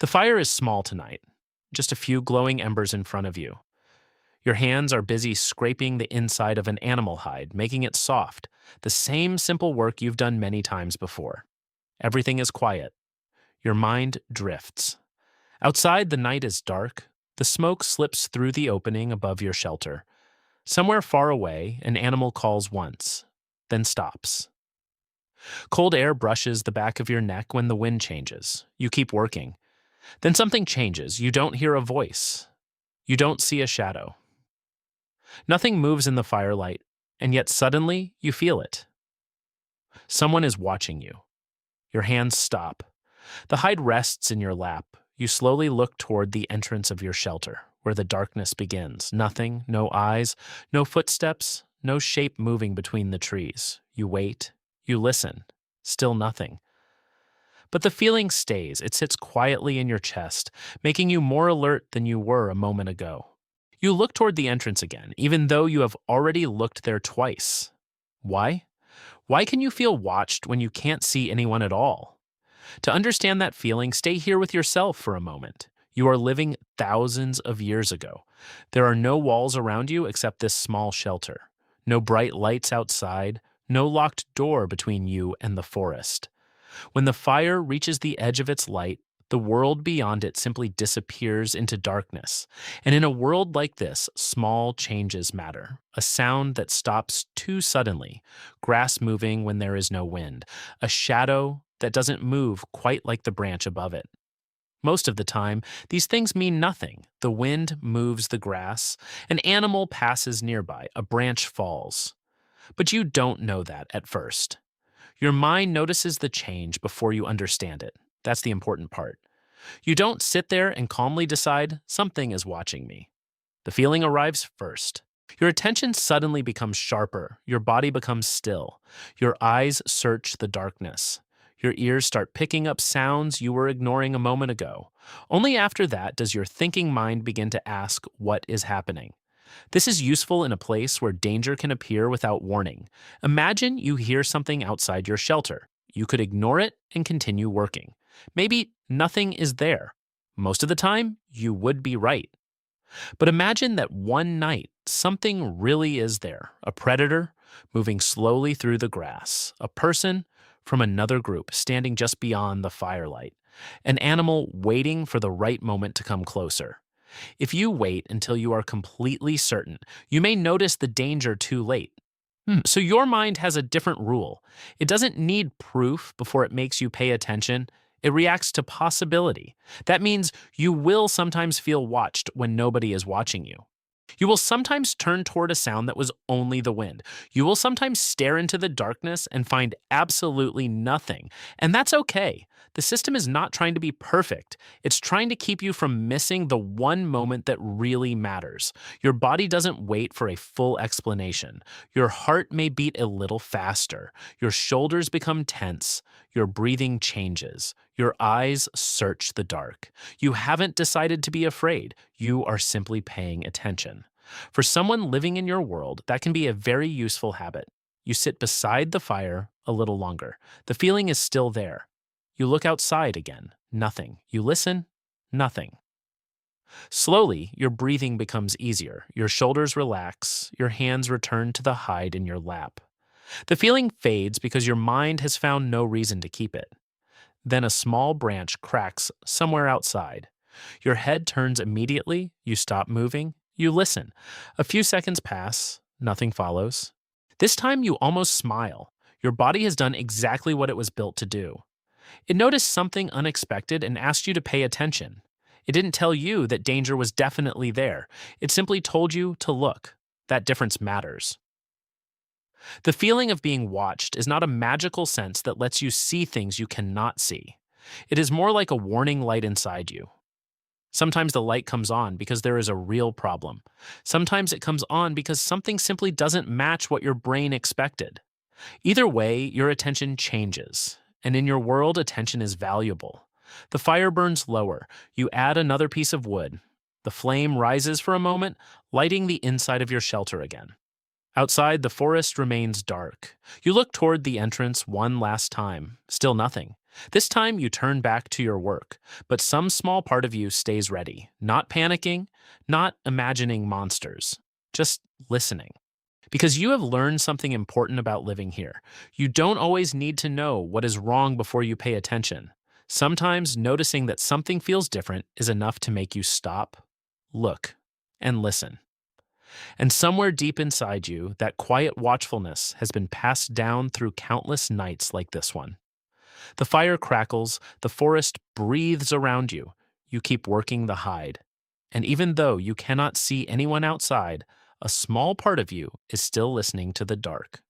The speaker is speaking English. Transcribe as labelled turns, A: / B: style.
A: The fire is small tonight, just a few glowing embers in front of you. Your hands are busy scraping the inside of an animal hide, making it soft, the same simple work you've done many times before. Everything is quiet. Your mind drifts. Outside, the night is dark. The smoke slips through the opening above your shelter. Somewhere far away, an animal calls once, then stops. Cold air brushes the back of your neck when the wind changes. You keep working. Then something changes. You don't hear a voice. You don't see a shadow. Nothing moves in the firelight, and yet suddenly you feel it. Someone is watching you. Your hands stop. The hide rests in your lap. You slowly look toward the entrance of your shelter, where the darkness begins. Nothing, no eyes, no footsteps, no shape moving between the trees. You wait. You listen. Still nothing. But the feeling stays. It sits quietly in your chest, making you more alert than you were a moment ago. You look toward the entrance again, even though you have already looked there twice. Why? Why can you feel watched when you can't see anyone at all? To understand that feeling, stay here with yourself for a moment. You are living thousands of years ago. There are no walls around you except this small shelter. No bright lights outside, no locked door between you and the forest. When the fire reaches the edge of its light, the world beyond it simply disappears into darkness. And in a world like this, small changes matter. A sound that stops too suddenly, grass moving when there is no wind, a shadow that doesn't move quite like the branch above it. Most of the time, these things mean nothing. The wind moves the grass, an animal passes nearby, a branch falls. But you don't know that at first. Your mind notices the change before you understand it. That's the important part. You don't sit there and calmly decide, something is watching me. The feeling arrives first. Your attention suddenly becomes sharper. Your body becomes still. Your eyes search the darkness. Your ears start picking up sounds you were ignoring a moment ago. Only after that does your thinking mind begin to ask what is happening. This is useful in a place where danger can appear without warning. Imagine you hear something outside your shelter. You could ignore it and continue working. Maybe nothing is there. Most of the time, you would be right. But imagine that one night, something really is there. A predator moving slowly through the grass. A person from another group standing just beyond the firelight. An animal waiting for the right moment to come closer. If you wait until you are completely certain, you may notice the danger too late. So your mind has a different rule. It doesn't need proof before it makes you pay attention. It reacts to possibility. That means you will sometimes feel watched when nobody is watching you. You will sometimes turn toward a sound that was only the wind. You will sometimes stare into the darkness and find absolutely nothing. And that's okay. The system is not trying to be perfect. It's trying to keep you from missing the one moment that really matters. Your body doesn't wait for a full explanation. Your heart may beat a little faster. Your shoulders become tense. Your breathing changes. Your eyes search the dark. You haven't decided to be afraid. You are simply paying attention. For someone living in your world, that can be a very useful habit. You sit beside the fire a little longer. The feeling is still there. You look outside again. Nothing. You listen. Nothing. Slowly, your breathing becomes easier. Your shoulders relax. Your hands return to the hide in your lap. The feeling fades because your mind has found no reason to keep it. Then a small branch cracks somewhere outside. Your head turns immediately. You stop moving. You listen. A few seconds pass. Nothing follows. This time you almost smile. Your body has done exactly what it was built to do. It noticed something unexpected and asked you to pay attention. It didn't tell you that danger was definitely there. It simply told you to look. That difference matters. The feeling of being watched is not a magical sense that lets you see things you cannot see. It is more like a warning light inside you. Sometimes the light comes on because there is a real problem. Sometimes it comes on because something simply doesn't match what your brain expected. Either way, your attention changes. And in your world, attention is valuable. The fire burns lower. You add another piece of wood. The flame rises for a moment, lighting the inside of your shelter again. Outside, the forest remains dark. You look toward the entrance one last time. Still nothing. This time you turn back to your work, but some small part of you stays ready, not panicking, not imagining monsters, just listening. Because you have learned something important about living here. You don't always need to know what is wrong before you pay attention. Sometimes noticing that something feels different is enough to make you stop, look, and listen. And somewhere deep inside you, that quiet watchfulness has been passed down through countless nights like this one. The fire crackles, the forest breathes around you. You keep working the hide. And even though you cannot see anyone outside, a small part of you is still listening to the dark.